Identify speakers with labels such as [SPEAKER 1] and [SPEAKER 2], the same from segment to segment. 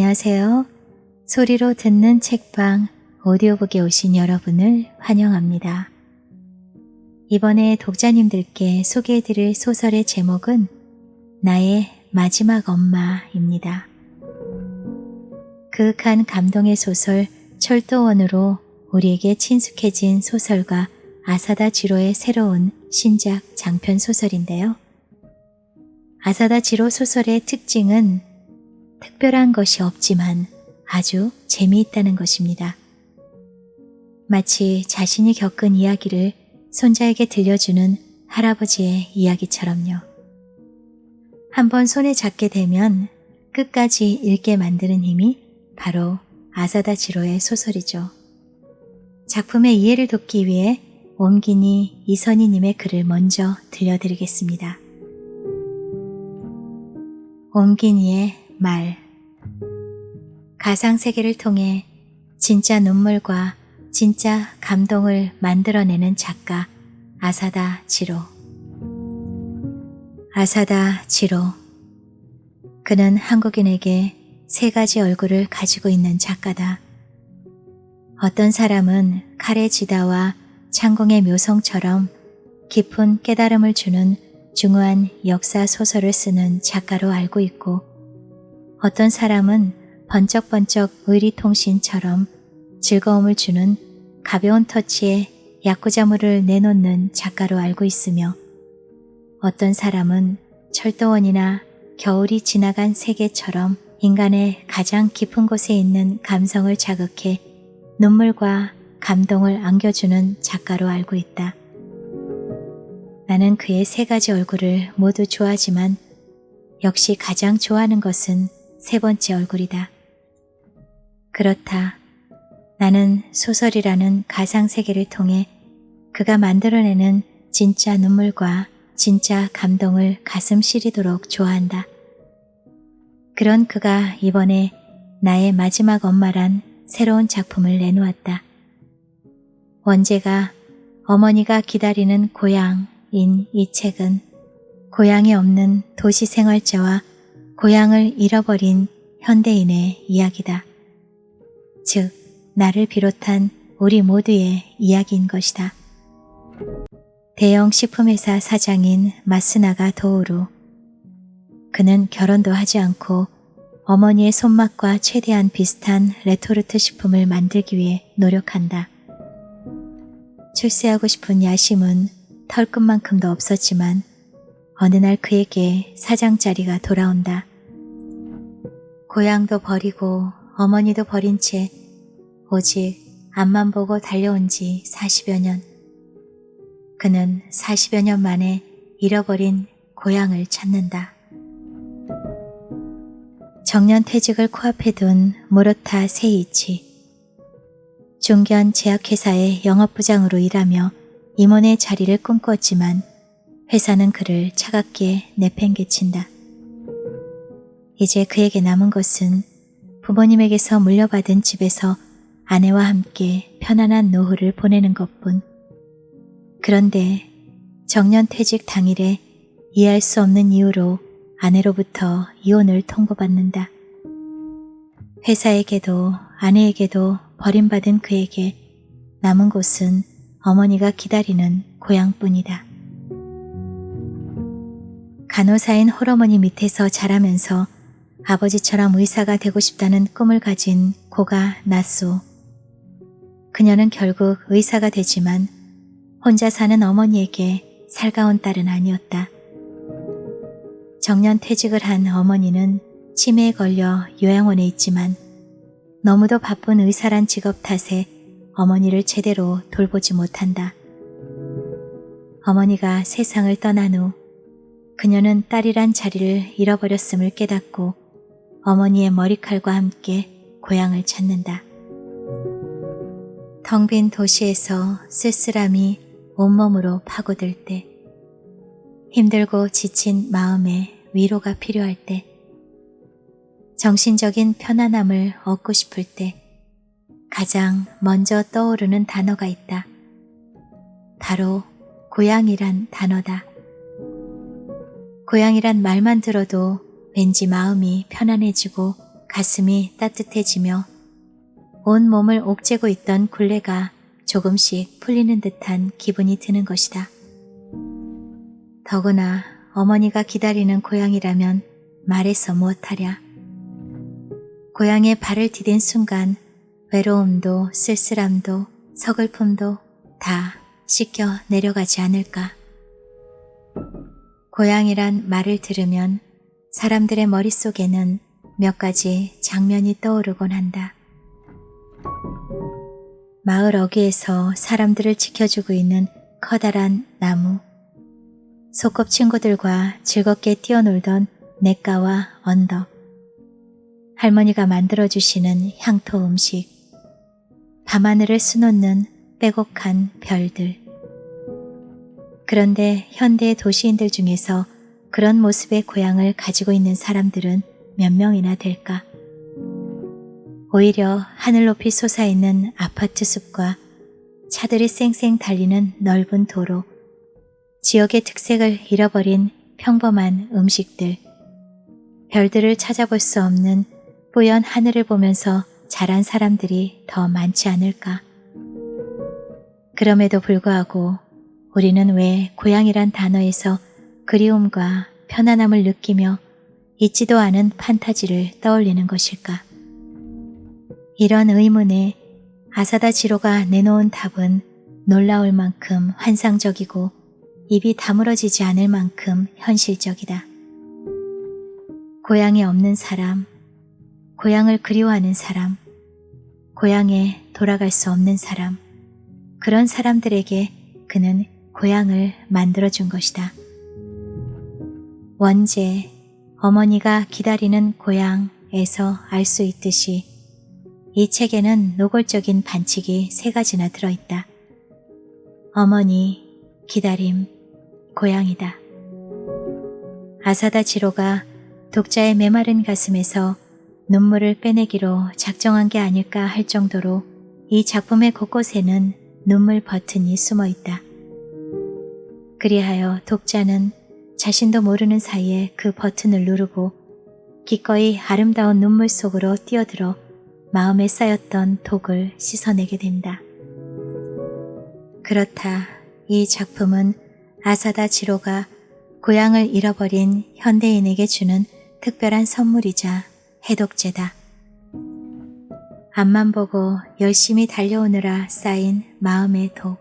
[SPEAKER 1] 안녕하세요. 소리로 듣는 책방 오디오북에 오신 여러분을 환영합니다. 이번에 독자님들께 소개해드릴 소설의 제목은 나의 마지막 엄마입니다. 그윽한 감동의 소설 철도원으로 우리에게 친숙해진 소설가 아사다 지로의 새로운 신작 장편 소설인데요. 아사다 지로 소설의 특징은 특별한 것이 없지만 아주 재미있다는 것입니다. 마치 자신이 겪은 이야기를 손자에게 들려주는 할아버지의 이야기처럼요. 한번 손에 잡게 되면 끝까지 읽게 만드는 힘이 바로 아사다 지로의 소설이죠. 작품의 이해를 돕기 위해 옴기니 이선희님의 글을 먼저 들려드리겠습니다. 옴기니의 말. 가상세계를 통해 진짜 눈물과 진짜 감동을 만들어내는 작가 아사다 지로. 아사다 지로. 그는 한국인에게 세 가지 얼굴을 가지고 있는 작가다. 어떤 사람은 칼의 지다와 창공의 묘성처럼 깊은 깨달음을 주는 중후한 역사 소설을 쓰는 작가로 알고 있고, 어떤 사람은 번쩍번쩍 의리통신처럼 즐거움을 주는 가벼운 터치의 야쿠자물을 내놓는 작가로 알고 있으며, 어떤 사람은 철도원이나 겨울이 지나간 세계처럼 인간의 가장 깊은 곳에 있는 감성을 자극해 눈물과 감동을 안겨주는 작가로 알고 있다. 나는 그의 세 가지 얼굴을 모두 좋아하지만 역시 가장 좋아하는 것은 세 번째 얼굴이다. 그렇다. 나는 소설이라는 가상세계를 통해 그가 만들어내는 진짜 눈물과 진짜 감동을 가슴 시리도록 좋아한다. 그런 그가 이번에 나의 마지막 엄마란 새로운 작품을 내놓았다. 원제가 어머니가 기다리는 고향인 이 책은 고향이 없는 도시 생활자와 고향을 잃어버린 현대인의 이야기다. 즉, 나를 비롯한 우리 모두의 이야기인 것이다. 대형 식품회사 사장인 마스나가 도우루. 그는 결혼도 하지 않고 어머니의 손맛과 최대한 비슷한 레토르트 식품을 만들기 위해 노력한다. 출세하고 싶은 야심은 털끝만큼도 없었지만 어느 날 그에게 사장 자리가 돌아온다. 고향도 버리고 어머니도 버린 채 오직 앞만 보고 달려온 지 40여 년. 그는 40여 년 만에 잃어버린 고향을 찾는다. 정년퇴직을 코앞에 둔 무로타 세이치. 중견 제약회사의 영업부장으로 일하며 임원의 자리를 꿈꿨지만 회사는 그를 차갑게 내팽개친다. 이제 그에게 남은 것은 부모님에게서 물려받은 집에서 아내와 함께 편안한 노후를 보내는 것뿐. 그런데 정년퇴직 당일에 이해할 수 없는 이유로 아내로부터 이혼을 통보받는다. 회사에게도 아내에게도 버림받은 그에게 남은 곳은 어머니가 기다리는 고향뿐이다. 간호사인 홀어머니 밑에서 자라면서 아버지처럼 의사가 되고 싶다는 꿈을 가진 고가 나소. 그녀는 결국 의사가 되지만 혼자 사는 어머니에게 살가운 딸은 아니었다. 정년퇴직을 한 어머니는 치매에 걸려 요양원에 있지만 너무도 바쁜 의사란 직업 탓에 어머니를 제대로 돌보지 못한다. 어머니가 세상을 떠난 후 그녀는 딸이란 자리를 잃어버렸음을 깨닫고 어머니의 머리칼과 함께 고향을 찾는다. 텅 빈 도시에서 쓸쓸함이 온몸으로 파고들 때, 힘들고 지친 마음에 위로가 필요할 때, 정신적인 편안함을 얻고 싶을 때 가장 먼저 떠오르는 단어가 있다. 바로 고향이란 단어다. 고향이란 말만 들어도 왠지 마음이 편안해지고 가슴이 따뜻해지며 온 몸을 옥죄고 있던 굴레가 조금씩 풀리는 듯한 기분이 드는 것이다. 더구나 어머니가 기다리는 고향이라면 말해서 무엇하랴. 고향에 발을 디딘 순간 외로움도 쓸쓸함도 서글픔도 다 씻겨 내려가지 않을까. 고향이란 말을 들으면 사람들의 머릿속에는 몇 가지 장면이 떠오르곤 한다. 마을 어귀에서 사람들을 지켜주고 있는 커다란 나무, 소꿉친구들과 즐겁게 뛰어놀던 냇가와 언덕, 할머니가 만들어주시는 향토 음식, 밤하늘을 수놓는 빼곡한 별들. 그런데 현대의 도시인들 중에서 그런 모습의 고향을 가지고 있는 사람들은 몇 명이나 될까? 오히려 하늘 높이 솟아있는 아파트 숲과 차들이 쌩쌩 달리는 넓은 도로, 지역의 특색을 잃어버린 평범한 음식들, 별들을 찾아볼 수 없는 뿌연 하늘을 보면서 자란 사람들이 더 많지 않을까. 그럼에도 불구하고 우리는 왜 고향이란 단어에서 그리움과 편안함을 느끼며 잊지도 않은 판타지를 떠올리는 것일까? 이런 의문에 아사다 지로가 내놓은 답은 놀라울 만큼 환상적이고 입이 다물어지지 않을 만큼 현실적이다. 고향이 없는 사람, 고향을 그리워하는 사람, 고향에 돌아갈 수 없는 사람, 그런 사람들에게 그는 고향을 만들어준 것이다. 원제, 어머니가 기다리는 고향에서 알 수 있듯이 이 책에는 노골적인 반칙이 3가지나 들어있다. 어머니, 기다림, 고향이다. 아사다 지로가 독자의 메마른 가슴에서 눈물을 빼내기로 작정한 게 아닐까 할 정도로 이 작품의 곳곳에는 눈물 버튼이 숨어 있다. 그리하여 독자는 자신도 모르는 사이에 그 버튼을 누르고 기꺼이 아름다운 눈물 속으로 뛰어들어 마음에 쌓였던 독을 씻어내게 된다. 그렇다. 이 작품은 아사다 지로가 고향을 잃어버린 현대인에게 주는 특별한 선물이자 해독제다. 앞만 보고 열심히 달려오느라 쌓인 마음의 독,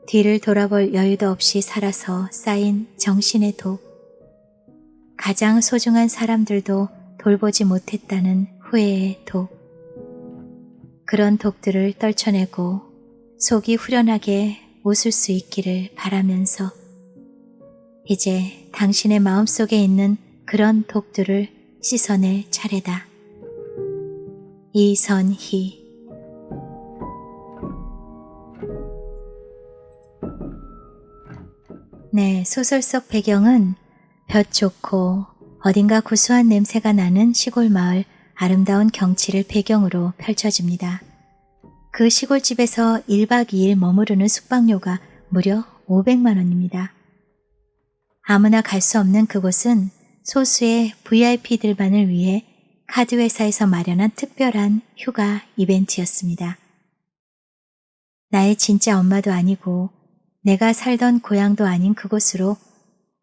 [SPEAKER 1] 뒤를 돌아볼 여유도 없이 살아서 쌓인 정신의 독, 가장 소중한 사람들도 돌보지 못했다는 후회의 독, 그런 독들을 떨쳐내고 속이 후련하게 웃을 수 있기를 바라면서 이제 당신의 마음속에 있는 그런 독들을 씻어낼 차례다. 이선희. 네, 소설 속 배경은 볕 좋고 어딘가 구수한 냄새가 나는 시골 마을 아름다운 경치를 배경으로 펼쳐집니다. 그 시골집에서 1박 2일 머무르는 숙박료가 무려 500만 원입니다. 아무나 갈 수 없는 그곳은 소수의 VIP들만을 위해 카드회사에서 마련한 특별한 휴가 이벤트였습니다. 나의 진짜 엄마도 아니고 내가 살던 고향도 아닌 그곳으로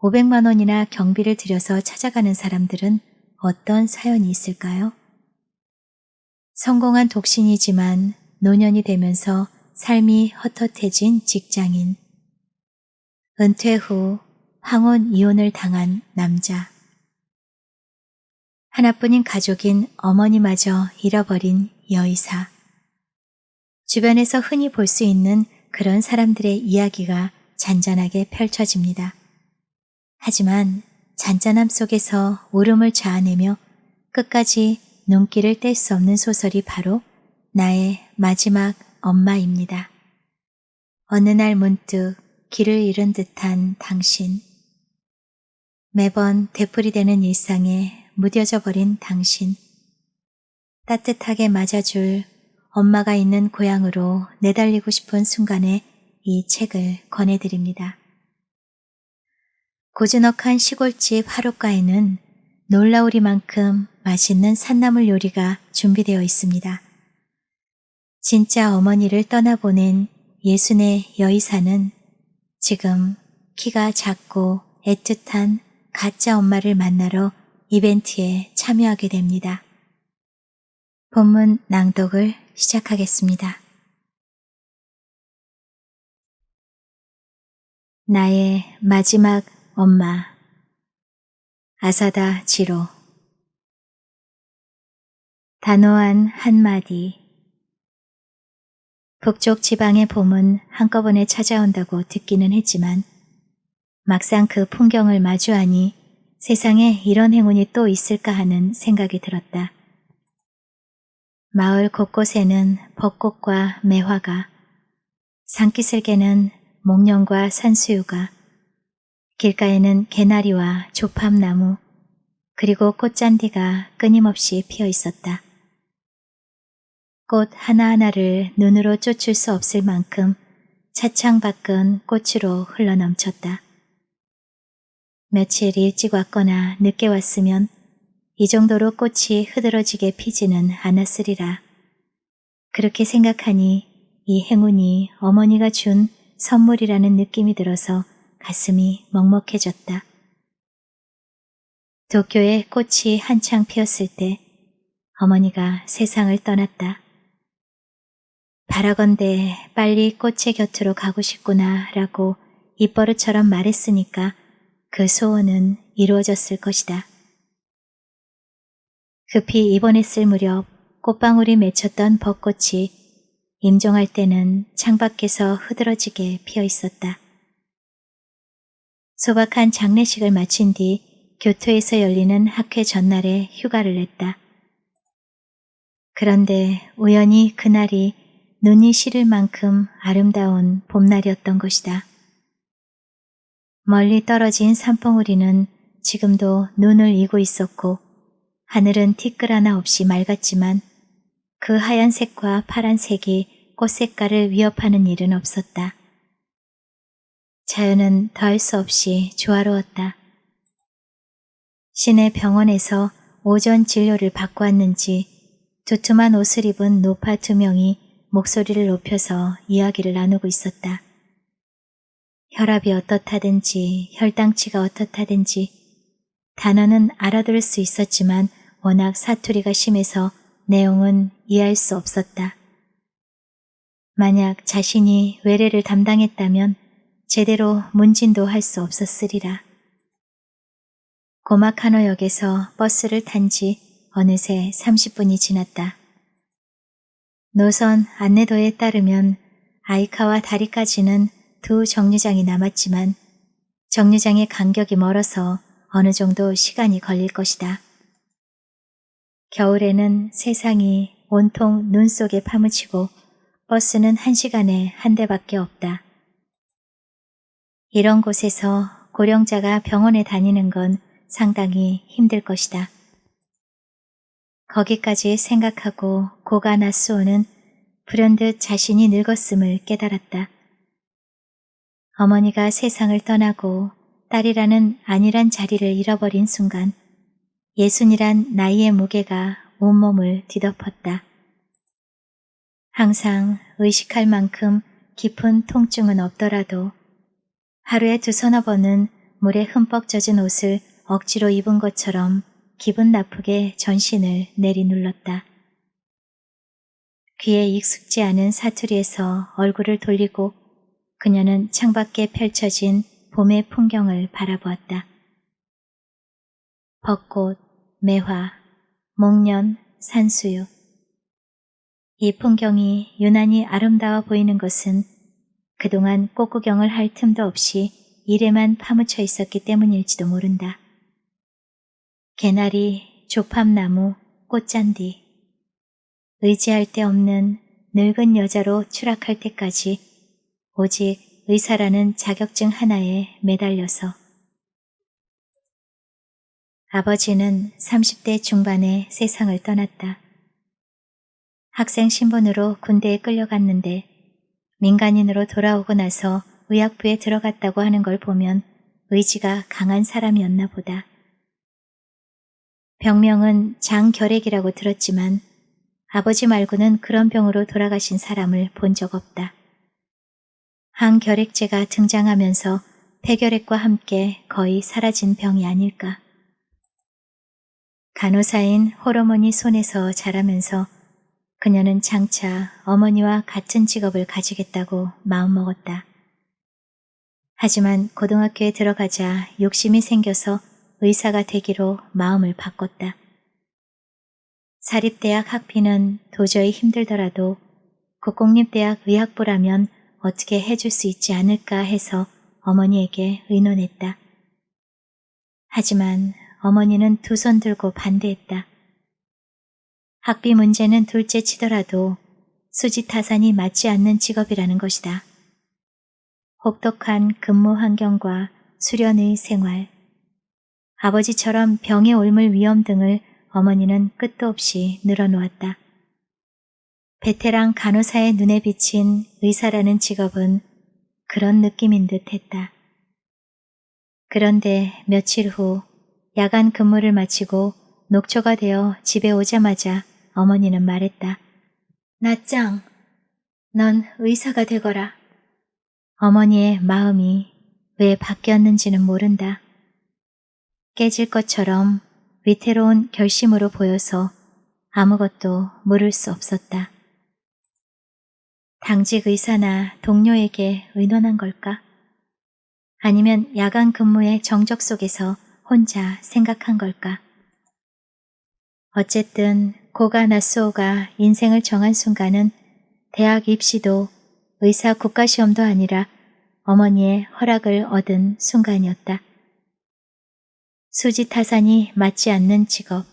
[SPEAKER 1] 500만 원이나 경비를 들여서 찾아가는 사람들은 어떤 사연이 있을까요? 성공한 독신이지만 노년이 되면서 삶이 헛헛해진 직장인, 은퇴 후 황혼 이혼을 당한 남자, 하나뿐인 가족인 어머니마저 잃어버린 여의사, 주변에서 흔히 볼 수 있는 그런 사람들의 이야기가 잔잔하게 펼쳐집니다. 하지만 잔잔함 속에서 울음을 자아내며 끝까지 눈길을 뗄 수 없는 소설이 바로 나의 마지막 엄마입니다. 어느 날 문득 길을 잃은 듯한 당신, 매번 되풀이되는 일상에 무뎌져 버린 당신, 따뜻하게 맞아줄 엄마가 있는 고향으로 내달리고 싶은 순간에 이 책을 권해드립니다. 고즈넉한 시골집 하룻가에는 놀라우리만큼 맛있는 산나물 요리가 준비되어 있습니다. 진짜 어머니를 떠나보낸 예순의 여의사는 지금 키가 작고 애틋한 가짜 엄마를 만나러 이벤트에 참여하게 됩니다. 본문 낭독을 시작하겠습니다. 나의 마지막 엄마. 아사다 지로. 단호한 한마디. 북쪽 지방의 봄은 한꺼번에 찾아온다고 듣기는 했지만 막상 그 풍경을 마주하니 세상에 이런 행운이 또 있을까 하는 생각이 들었다. 마을 곳곳에는 벚꽃과 매화가, 산기슭에는 목련과 산수유가, 길가에는 개나리와 조팝나무, 그리고 꽃잔디가 끊임없이 피어 있었다. 꽃 하나하나를 눈으로 쫓을 수 없을 만큼 차창밖은 꽃으로 흘러넘쳤다. 며칠 일찍 왔거나 늦게 왔으면 이 정도로 꽃이 흐드러지게 피지는 않았으리라. 그렇게 생각하니 이 행운이 어머니가 준 선물이라는 느낌이 들어서 가슴이 먹먹해졌다. 도쿄에 꽃이 한창 피었을 때 어머니가 세상을 떠났다. 바라건대 빨리 꽃의 곁으로 가고 싶구나 라고 입버릇처럼 말했으니까 그 소원은 이루어졌을 것이다. 급히 입원했을 무렵 꽃방울이 맺혔던 벚꽃이 임종할 때는 창밖에서 흐드러지게 피어 있었다. 소박한 장례식을 마친 뒤 교토에서 열리는 학회 전날에 휴가를 냈다. 그런데 우연히 그날이 눈이 시릴 만큼 아름다운 봄날이었던 것이다. 멀리 떨어진 산봉우리는 지금도 눈을 이고 있었고 하늘은 티끌 하나 없이 맑았지만 그 하얀색과 파란색이 꽃 색깔을 위협하는 일은 없었다. 자연은 더할 수 없이 조화로웠다. 시내 병원에서 오전 진료를 받고 왔는지 두툼한 옷을 입은 노파 2명이 목소리를 높여서 이야기를 나누고 있었다. 혈압이 어떻다든지 혈당치가 어떻다든지 단어는 알아들을 수 있었지만 워낙 사투리가 심해서 내용은 이해할 수 없었다. 만약 자신이 외래를 담당했다면 제대로 문진도 할 수 없었으리라. 고마카노역에서 버스를 탄 지 어느새 30분이 지났다. 노선 안내도에 따르면 아이카와 다리까지는 2 정류장이 남았지만 정류장의 간격이 멀어서 어느 정도 시간이 걸릴 것이다. 겨울에는 세상이 온통 눈 속에 파묻히고 버스는 1시간에 1대밖에 없다. 이런 곳에서 고령자가 병원에 다니는 건 상당히 힘들 것이다. 거기까지 생각하고 고가 나스오는 불현듯 자신이 늙었음을 깨달았다. 어머니가 세상을 떠나고 딸이라는 안일한 자리를 잃어버린 순간 예순이란 나이의 무게가 온몸을 뒤덮었다. 항상 의식할 만큼 깊은 통증은 없더라도 하루에 2-3번은 물에 흠뻑 젖은 옷을 억지로 입은 것처럼 기분 나쁘게 전신을 내리눌렀다. 귀에 익숙지 않은 사투리에서 얼굴을 돌리고 그녀는 창밖에 펼쳐진 봄의 풍경을 바라보았다. 벚꽃, 매화, 목련, 산수유. 이 풍경이 유난히 아름다워 보이는 것은 그동안 꽃구경을 할 틈도 없이 일에만 파묻혀 있었기 때문일지도 모른다. 개나리, 조팝나무, 꽃잔디. 의지할 데 없는 늙은 여자로 추락할 때까지 오직 의사라는 자격증 하나에 매달려서. 아버지는 30대 중반에 세상을 떠났다. 학생 신분으로 군대에 끌려갔는데 민간인으로 돌아오고 나서 의학부에 들어갔다고 하는 걸 보면 의지가 강한 사람이었나 보다. 병명은 장결핵이라고 들었지만 아버지 말고는 그런 병으로 돌아가신 사람을 본 적 없다. 항결핵제가 등장하면서 폐결핵과 함께 거의 사라진 병이 아닐까. 간호사인 홀어머니 손에서 자라면서 그녀는 장차 어머니와 같은 직업을 가지겠다고 마음먹었다. 하지만 고등학교에 들어가자 욕심이 생겨서 의사가 되기로 마음을 바꿨다. 사립대학 학비는 도저히 힘들더라도 국공립대학 의학부라면 어떻게 해줄 수 있지 않을까 해서 어머니에게 의논했다. 하지만 어머니는 두 손 들고 반대했다. 학비 문제는 둘째 치더라도 수지타산이 맞지 않는 직업이라는 것이다. 혹독한 근무 환경과 수련의 생활, 아버지처럼 병에 옮을 위험 등을 어머니는 끝도 없이 늘어놓았다. 베테랑 간호사의 눈에 비친 의사라는 직업은 그런 느낌인 듯 했다. 그런데 며칠 후 야간 근무를 마치고 녹초가 되어 집에 오자마자 어머니는 말했다. 나짱, 넌 의사가 되거라. 어머니의 마음이 왜 바뀌었는지는 모른다. 깨질 것처럼 위태로운 결심으로 보여서 아무것도 물을 수 없었다. 당직 의사나 동료에게 의논한 걸까? 아니면 야간 근무의 정적 속에서 혼자 생각한 걸까? 어쨌든 고가 나스오가 인생을 정한 순간은 대학 입시도 의사 국가시험도 아니라 어머니의 허락을 얻은 순간이었다. 수지타산이 맞지 않는 직업.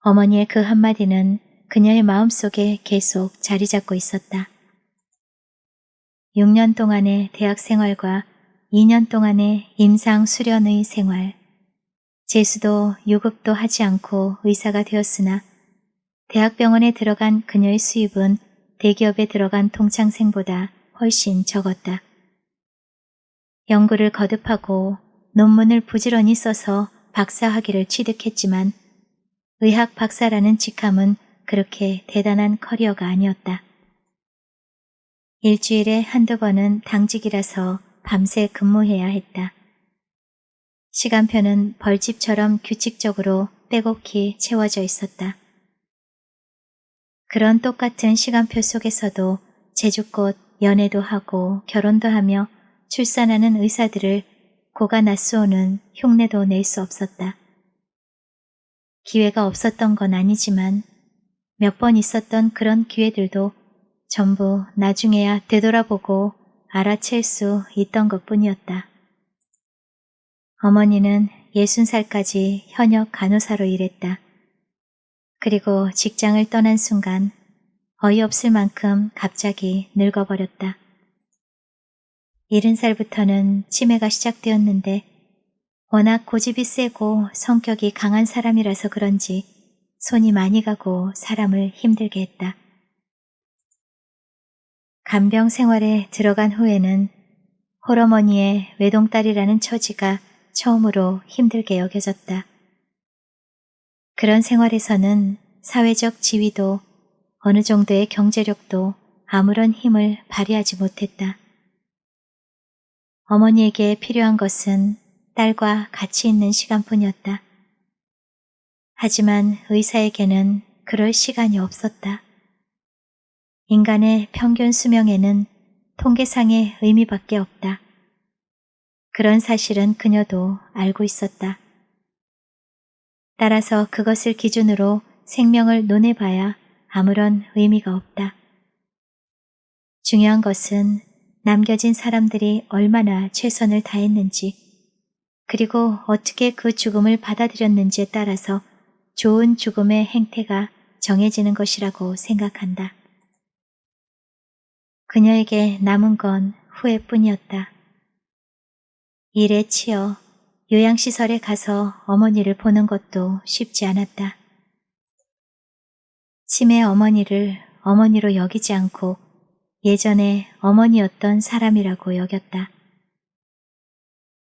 [SPEAKER 1] 어머니의 그 한마디는 그녀의 마음속에 계속 자리 잡고 있었다. 6년 동안의 대학 생활과 2년 동안의 임상 수련의 생활. 재수도 유급도 하지 않고 의사가 되었으나 대학병원에 들어간 그녀의 수입은 대기업에 들어간 동창생보다 훨씬 적었다. 연구를 거듭하고 논문을 부지런히 써서 박사학위를 취득했지만 의학 박사라는 직함은 그렇게 대단한 커리어가 아니었다. 일주일에 한두 번은 당직이라서 밤새 근무해야 했다. 시간표는 벌집처럼 규칙적으로 빼곡히 채워져 있었다. 그런 똑같은 시간표 속에서도 제주껏 연애도 하고 결혼도 하며 출산하는 의사들을 고가 나스오는 흉내도 낼 수 없었다. 기회가 없었던 건 아니지만 몇 번 있었던 그런 기회들도 전부 나중에야 되돌아보고 알아챌 수 있던 것뿐이었다. 어머니는 60살까지 현역 간호사로 일했다. 그리고 직장을 떠난 순간 어이없을 만큼 갑자기 늙어버렸다. 70살부터는 치매가 시작되었는데 워낙 고집이 세고 성격이 강한 사람이라서 그런지 손이 많이 가고 사람을 힘들게 했다. 간병 생활에 들어간 후에는 홀어머니의 외동딸이라는 처지가 처음으로 힘들게 여겨졌다. 그런 생활에서는 사회적 지위도 어느 정도의 경제력도 아무런 힘을 발휘하지 못했다. 어머니에게 필요한 것은 딸과 같이 있는 시간뿐이었다. 하지만 의사에게는 그럴 시간이 없었다. 인간의 평균 수명에는 통계상의 의미밖에 없다. 그런 사실은 그녀도 알고 있었다. 따라서 그것을 기준으로 생명을 논해봐야 아무런 의미가 없다. 중요한 것은 남겨진 사람들이 얼마나 최선을 다했는지, 그리고 어떻게 그 죽음을 받아들였는지에 따라서 좋은 죽음의 행태가 정해지는 것이라고 생각한다. 그녀에게 남은 건 후회뿐이었다. 일에 치여 요양시설에 가서 어머니를 보는 것도 쉽지 않았다. 치매 어머니를 어머니로 여기지 않고 예전에 어머니였던 사람이라고 여겼다.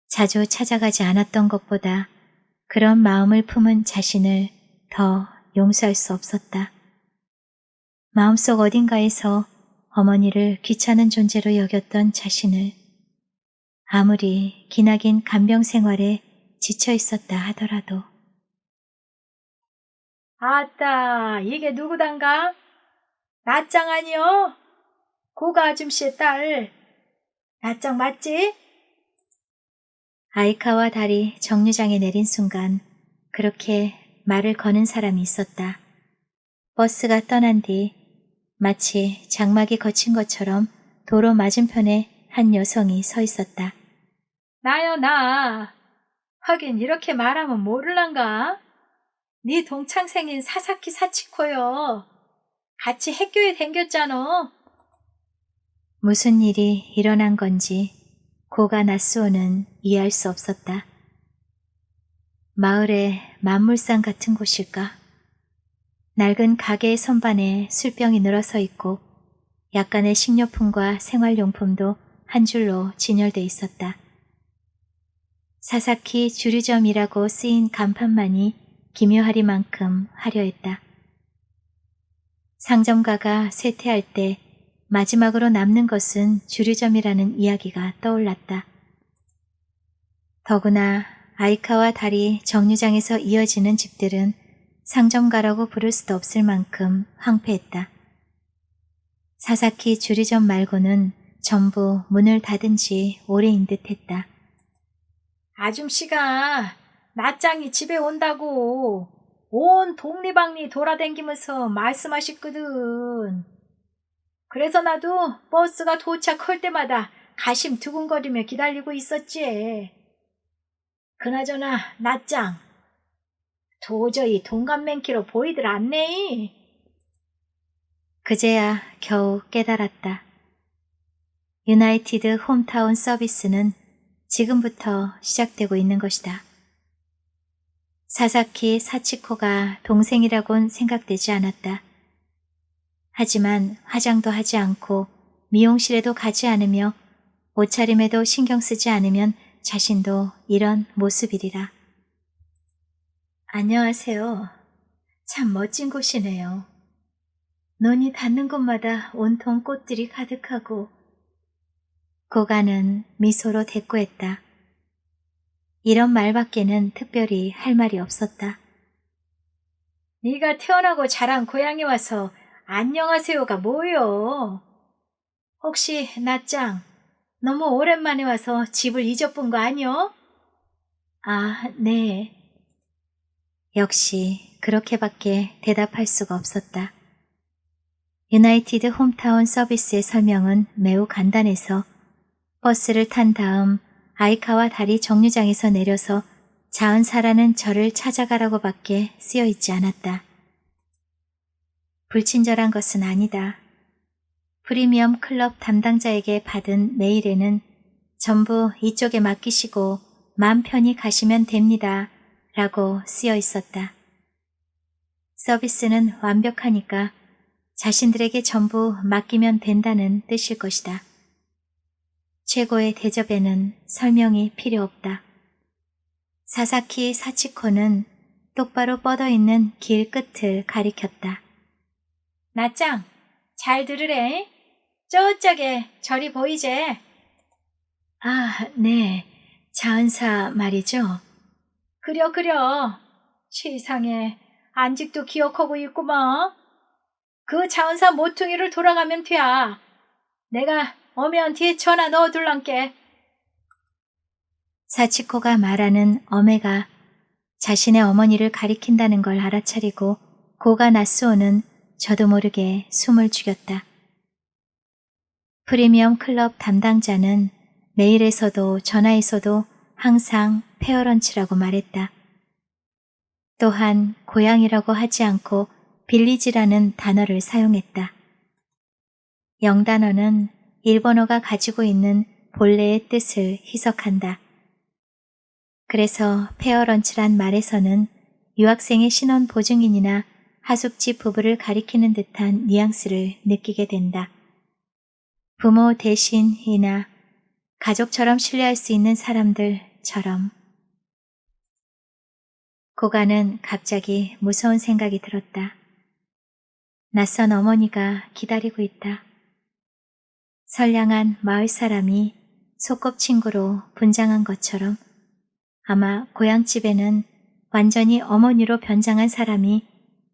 [SPEAKER 1] 자주 찾아가지 않았던 것보다 그런 마음을 품은 자신을 더 용서할 수 없었다. 마음속 어딘가에서 어머니를 귀찮은 존재로 여겼던 자신을 아무리 기나긴 간병 생활에 지쳐 있었다 하더라도.
[SPEAKER 2] 아따, 이게 누구단가? 낯장 아니여? 고가 아줌씨의 딸. 낯장 맞지?
[SPEAKER 1] 아이카와 달이 정류장에 내린 순간 그렇게 말을 거는 사람이 있었다. 버스가 떠난 뒤 마치 장막이 거친 것처럼 도로 맞은편에 한 여성이 서 있었다.
[SPEAKER 2] 나요, 나. 하긴 이렇게 말하면 모를란가? 네 동창생인 사사키 사치코요. 같이 학교에 댕겼잖아.
[SPEAKER 1] 무슨 일이 일어난 건지 고가 나스오는 이해할 수 없었다. 마을의 만물상 같은 곳일까? 낡은 가게의 선반에 술병이 늘어서 있고 약간의 식료품과 생활용품도 한 줄로 진열돼 있었다. 사사키 주류점이라고 쓰인 간판만이 기묘하리만큼 화려했다. 상점가가 쇠퇴할 때 마지막으로 남는 것은 주류점이라는 이야기가 떠올랐다. 더구나 아이카와 달이 정류장에서 이어지는 집들은 상점가라고 부를 수도 없을 만큼 황폐했다. 사사키 주류점 말고는 전부 문을 닫은 지 오래인 듯했다.
[SPEAKER 2] 아줌씨가 낯장이 집에 온다고 온 동리방리 돌아다니면서 말씀하셨거든. 그래서 나도 버스가 도착할 때마다 가심 두근거리며 기다리고 있었지. 그나저나 낯장 도저히 동갑맨키로 보이들 않네.
[SPEAKER 1] 그제야 겨우 깨달았다. 유나이티드 홈타운 서비스는 지금부터 시작되고 있는 것이다. 사사키 사치코가 동생이라곤 생각되지 않았다. 하지만 화장도 하지 않고 미용실에도 가지 않으며 옷차림에도 신경 쓰지 않으면 자신도 이런 모습이리라. 안녕하세요. 참 멋진 곳이네요. 눈이 닿는 곳마다 온통 꽃들이 가득하고. 고가는 미소로 대꾸했다. 이런 말밖에는 특별히 할 말이 없었다.
[SPEAKER 2] 네가 태어나고 자란 고향에 와서 안녕하세요가 뭐요? 혹시 낯장 너무 오랜만에 와서 집을 잊어본 거 아니요?
[SPEAKER 1] 아, 네. 역시 그렇게밖에 대답할 수가 없었다. 유나이티드 홈타운 서비스의 설명은 매우 간단해서 버스를 탄 다음 아이카와 달이 정류장에서 내려서 자은사라는 절을 찾아가라고밖에 쓰여 있지 않았다. 불친절한 것은 아니다. 프리미엄 클럽 담당자에게 받은 메일에는 전부 이쪽에 맡기시고 마음 편히 가시면 됩니다. 라고 쓰여 있었다. 서비스는 완벽하니까 자신들에게 전부 맡기면 된다는 뜻일 것이다. 최고의 대접에는 설명이 필요 없다. 사사키 사치코는 똑바로 뻗어있는 길 끝을 가리켰다.
[SPEAKER 2] 낯장 잘 들으래. 저쪽에 절이 보이제?
[SPEAKER 1] 아, 네. 자은사 말이죠?
[SPEAKER 2] 그려. 세상에 안직도 기억하고 있구먼. 그 자은사 모퉁이를 돌아가면 돼야. 내가 오면 뒤에 전화 넣어둘란께.
[SPEAKER 1] 사치코가 말하는 어메가 자신의 어머니를 가리킨다는 걸 알아차리고 고가 나스오는 저도 모르게 숨을 죽였다. 프리미엄 클럽 담당자는 메일에서도 전화에서도 항상 페어런치라고 말했다. 또한 고향이라고 하지 않고 빌리지라는 단어를 사용했다. 영단어는 일본어가 가지고 있는 본래의 뜻을 희석한다. 그래서 페어런치란 말에서는 유학생의 신원 보증인이나 하숙집 부부를 가리키는 듯한 뉘앙스를 느끼게 된다. 부모 대신이나 가족처럼 신뢰할 수 있는 사람들처럼. 고가는 갑자기 무서운 생각이 들었다. 낯선 어머니가 기다리고 있다. 선량한 마을 사람이 소꿉친구로 분장한 것처럼 아마 고향집에는 완전히 어머니로 변장한 사람이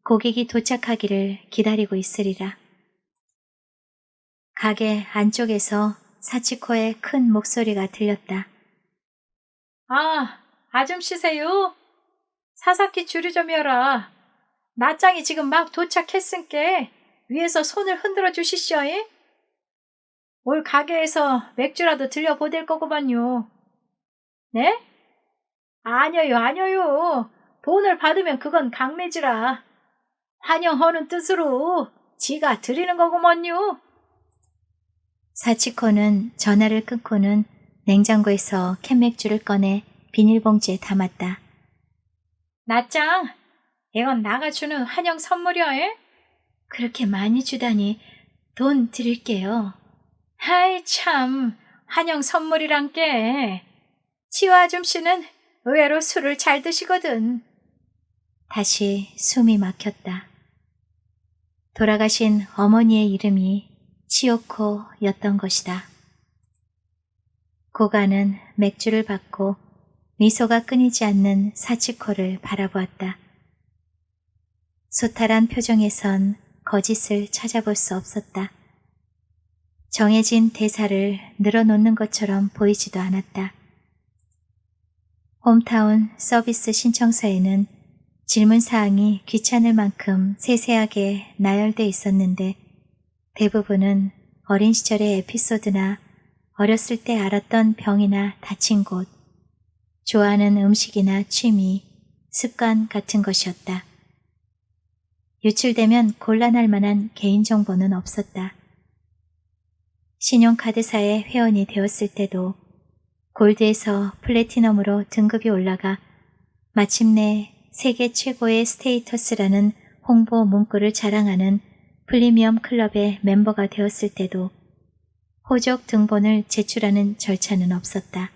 [SPEAKER 1] 고객이 도착하기를 기다리고 있으리라. 가게 안쪽에서 사치코의 큰 목소리가 들렸다.
[SPEAKER 2] 아, 아줌씨세요? 사사키 주류 좀 여라. 나짱이 지금 막 도착했으니께 위에서 손을 흔들어 주시시오잉? 올 가게에서 맥주라도 들려보댈 거구만요. 네? 아니요, 아니요. 돈을 받으면 그건 강매지라. 환영하는 뜻으로 지가 드리는 거구먼요.
[SPEAKER 1] 사치코는 전화를 끊고는 냉장고에서 캔맥주를 꺼내 비닐봉지에 담았다.
[SPEAKER 2] 나짱, 이건 나가 주는 환영 선물이야. 에?
[SPEAKER 1] 그렇게 많이 주다니 돈 드릴게요.
[SPEAKER 2] 아이 참, 환영 선물이란 게. 치호 아줌씨는 의외로 술을 잘 드시거든.
[SPEAKER 1] 다시 숨이 막혔다. 돌아가신 어머니의 이름이 치요코였던 것이다. 고가는 맥주를 받고 미소가 끊이지 않는 사치코를 바라보았다. 소탈한 표정에선 거짓을 찾아볼 수 없었다. 정해진 대사를 늘어놓는 것처럼 보이지도 않았다. 홈타운 서비스 신청서에는 질문사항이 귀찮을 만큼 세세하게 나열돼 있었는데 대부분은 어린 시절의 에피소드나 어렸을 때 알았던 병이나 다친 곳, 좋아하는 음식이나 취미, 습관 같은 것이었다. 유출되면 곤란할 만한 개인정보는 없었다. 신용카드사의 회원이 되었을 때도 골드에서 플래티넘으로 등급이 올라가 마침내 세계 최고의 스테이터스라는 홍보 문구를 자랑하는 프리미엄 클럽의 멤버가 되었을 때도 호적 등본을 제출하는 절차는 없었다.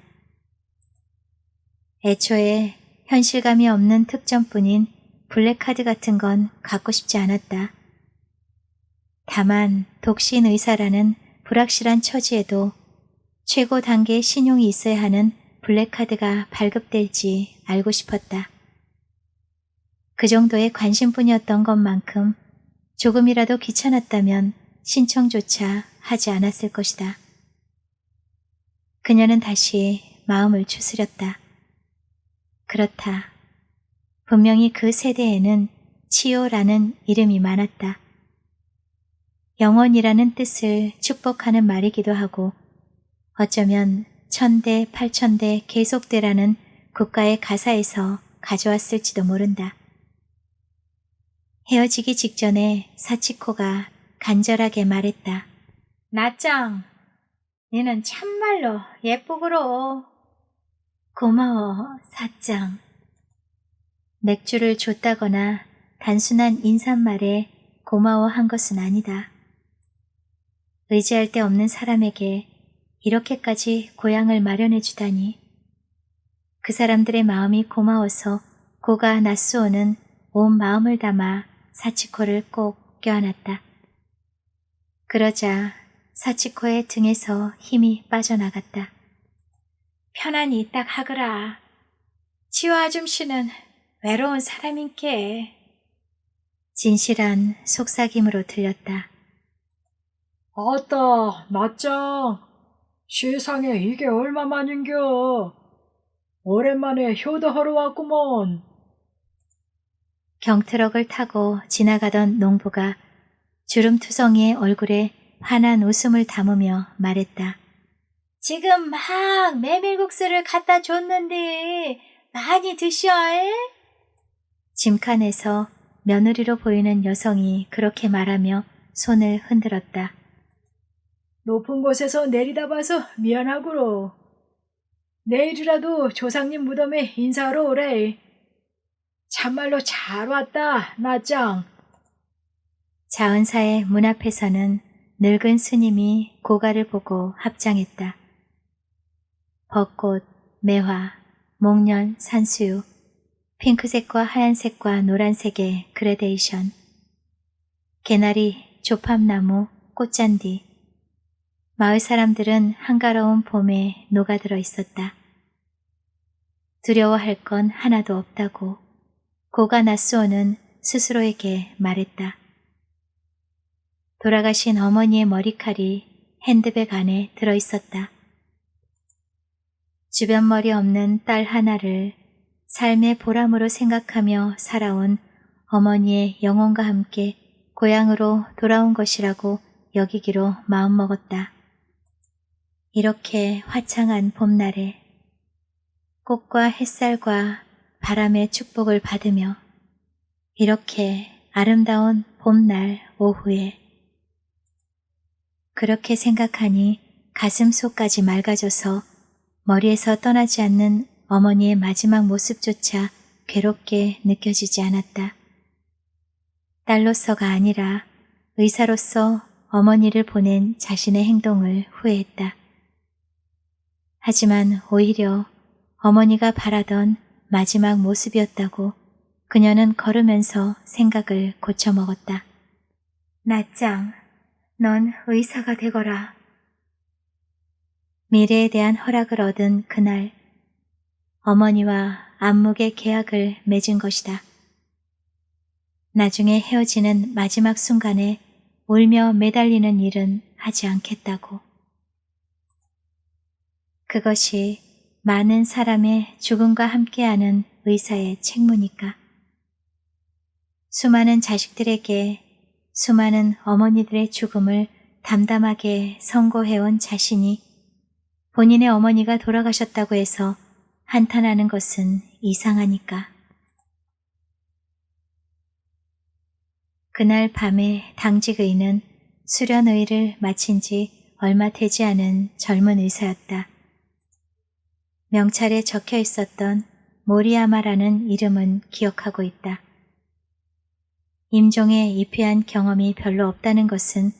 [SPEAKER 1] 애초에 현실감이 없는 특전뿐인 블랙카드 같은 건 갖고 싶지 않았다. 다만 독신 의사라는 불확실한 처지에도 최고 단계의 신용이 있어야 하는 블랙카드가 발급될지 알고 싶었다. 그 정도의 관심뿐이었던 것만큼 조금이라도 귀찮았다면 신청조차 하지 않았을 것이다. 그녀는 다시 마음을 추스렸다. 그렇다. 분명히 그 세대에는 치요라는 이름이 많았다. 영원이라는 뜻을 축복하는 말이기도 하고 어쩌면 천대, 팔천대 계속되라는 국가의 가사에서 가져왔을지도 모른다. 헤어지기 직전에 사치코가 간절하게 말했다.
[SPEAKER 2] 나짱, 니는 참말로 예쁘구로.
[SPEAKER 1] 고마워, 사짱. 맥주를 줬다거나 단순한 인사말에 고마워한 것은 아니다. 의지할 데 없는 사람에게 이렇게까지 고향을 마련해 주다니. 그 사람들의 마음이 고마워서 고가 나스오는 온 마음을 담아 사치코를 꼭 껴안았다. 그러자 사치코의 등에서 힘이 빠져나갔다.
[SPEAKER 2] 편안히 있다 하거라. 치호 아줌씨는 외로운 사람인께.
[SPEAKER 1] 진실한 속삭임으로 들렸다.
[SPEAKER 2] 아따, 나짱. 세상에 이게 얼마만인겨. 오랜만에 효도하러 왔구먼.
[SPEAKER 1] 경트럭을 타고 지나가던 농부가 주름투성이의 얼굴에 환한 웃음을 담으며 말했다.
[SPEAKER 2] 지금 막 메밀국수를 갖다 줬는데 많이 드셔.
[SPEAKER 1] 짐칸에서 며느리로 보이는 여성이 그렇게 말하며 손을 흔들었다.
[SPEAKER 2] 높은 곳에서 내리다 봐서 미안하구로. 내일이라도 조상님 무덤에 인사하러 오래. 참말로 잘 왔다, 나짱.
[SPEAKER 1] 자은사의 문 앞에서는 늙은 스님이 고가를 보고 합장했다. 벚꽃, 매화, 목련, 산수유, 핑크색과 하얀색과 노란색의 그레데이션, 개나리, 조팝나무, 꽃잔디. 마을 사람들은 한가로운 봄에 녹아들어 있었다. 두려워할 건 하나도 없다고 고가 나스오는 스스로에게 말했다. 돌아가신 어머니의 머리칼이 핸드백 안에 들어있었다. 주변 머리 없는 딸 하나를 삶의 보람으로 생각하며 살아온 어머니의 영혼과 함께 고향으로 돌아온 것이라고 여기기로 마음먹었다. 이렇게 화창한 봄날에 꽃과 햇살과 바람의 축복을 받으며 이렇게 아름다운 봄날 오후에 그렇게 생각하니 가슴 속까지 맑아져서 머리에서 떠나지 않는 어머니의 마지막 모습조차 괴롭게 느껴지지 않았다. 딸로서가 아니라 의사로서 어머니를 보낸 자신의 행동을 후회했다. 하지만 오히려 어머니가 바라던 마지막 모습이었다고 그녀는 걸으면서 생각을 고쳐먹었다. 나짱, 넌 의사가 되거라. 미래에 대한 허락을 얻은 그날, 어머니와 안목의 계약을 맺은 것이다. 나중에 헤어지는 마지막 순간에 울며 매달리는 일은 하지 않겠다고. 그것이 많은 사람의 죽음과 함께하는 의사의 책무니까. 수많은 자식들에게 수많은 어머니들의 죽음을 담담하게 선고해온 자신이 본인의 어머니가 돌아가셨다고 해서 한탄하는 것은 이상하니까. 그날 밤에 당직의는 수련의를 마친 지 얼마 되지 않은 젊은 의사였다. 명찰에 적혀 있었던 모리야마라는 이름은 기억하고 있다. 임종에 입회한 경험이 별로 없다는 것은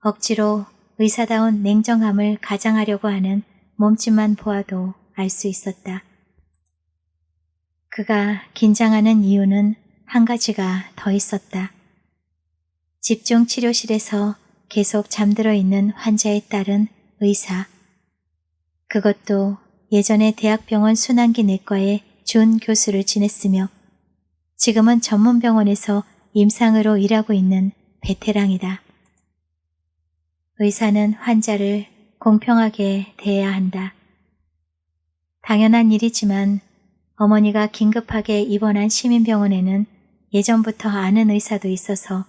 [SPEAKER 1] 억지로 의사다운 냉정함을 가장하려고 하는 몸짓만 보아도 알 수 있었다. 그가 긴장하는 이유는 한 가지가 더 있었다. 집중치료실에서 계속 잠들어 있는 환자의 딸은 의사. 그것도 예전에 대학병원 순환기 내과의 준 교수를 지냈으며 지금은 전문병원에서 임상으로 일하고 있는 베테랑이다. 의사는 환자를 공평하게 대해야 한다. 당연한 일이지만 어머니가 긴급하게 입원한 시민병원에는 예전부터 아는 의사도 있어서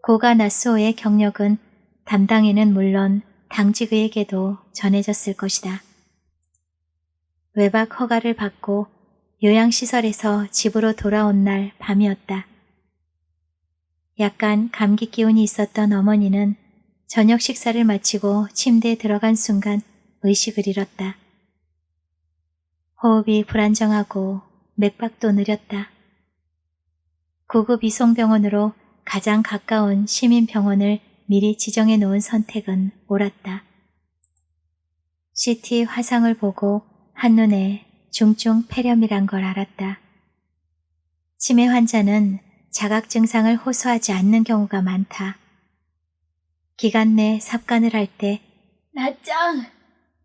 [SPEAKER 1] 고가 나스오의 경력은 담당인은 물론 당직의에게도 전해졌을 것이다. 외박 허가를 받고 요양시설에서 집으로 돌아온 날 밤이었다. 약간 감기 기운이 있었던 어머니는 저녁 식사를 마치고 침대에 들어간 순간 의식을 잃었다. 호흡이 불안정하고 맥박도 느렸다. 구급 이송병원으로 가장 가까운 시민병원을 미리 지정해 놓은 선택은 옳았다. CT 화상을 보고 한눈에 중증 폐렴이란 걸 알았다. 치매 환자는 자각 증상을 호소하지 않는 경우가 많다. 기간 내 삽관을 할 때
[SPEAKER 2] 나짱!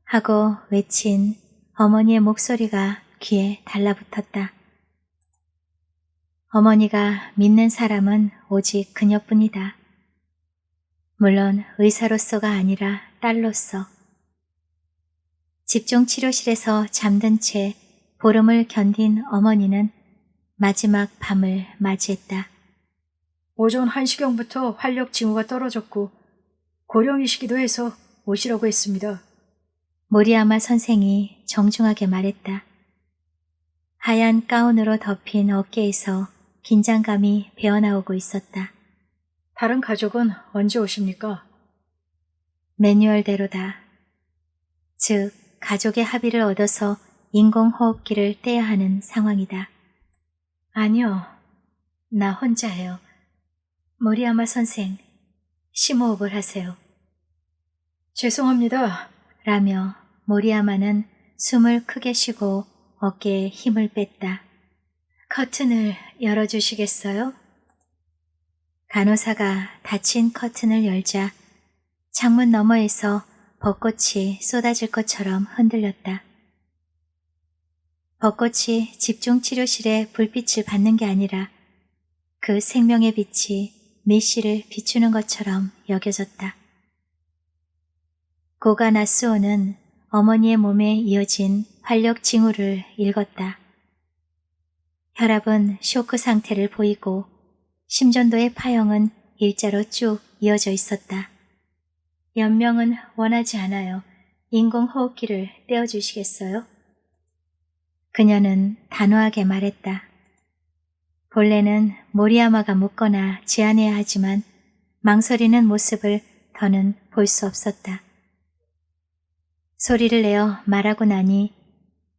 [SPEAKER 1] 하고 외친 어머니의 목소리가 귀에 달라붙었다. 어머니가 믿는 사람은 오직 그녀뿐이다. 물론 의사로서가 아니라 딸로서. 집중치료실에서 잠든 채 보름을 견딘 어머니는 마지막 밤을 맞이했다.
[SPEAKER 2] 오전 1시경부터 활력 징후가 떨어졌고 고령이시기도 해서 오시라고 했습니다.
[SPEAKER 1] 모리야마 선생이 정중하게 말했다. 하얀 가운으로 덮인 어깨에서 긴장감이 배어나오고 있었다.
[SPEAKER 2] 다른 가족은 언제 오십니까?
[SPEAKER 1] 매뉴얼대로다. 즉, 가족의 합의를 얻어서 인공호흡기를 떼야 하는 상황이다. 아니요, 나 혼자예요. 모리야마 선생, 심호흡을 하세요.
[SPEAKER 2] 죄송합니다.
[SPEAKER 1] 라며 모리야마는 숨을 크게 쉬고 어깨에 힘을 뺐다. 커튼을 열어주시겠어요? 간호사가 닫힌 커튼을 열자 창문 너머에서 벚꽃이 쏟아질 것처럼 흔들렸다. 벚꽃이 집중치료실의 불빛을 받는 게 아니라 그 생명의 빛이 밀실을 비추는 것처럼 여겨졌다. 고가 나스오는 어머니의 몸에 이어진 활력 징후를 읽었다. 혈압은 쇼크 상태를 보이고 심전도의 파형은 일자로 쭉 이어져 있었다. 연명은 원하지 않아요. 인공호흡기를 떼어주시겠어요? 그녀는 단호하게 말했다. 본래는 모리야마가 묻거나 제안해야 하지만 망설이는 모습을 더는 볼 수 없었다. 소리를 내어 말하고 나니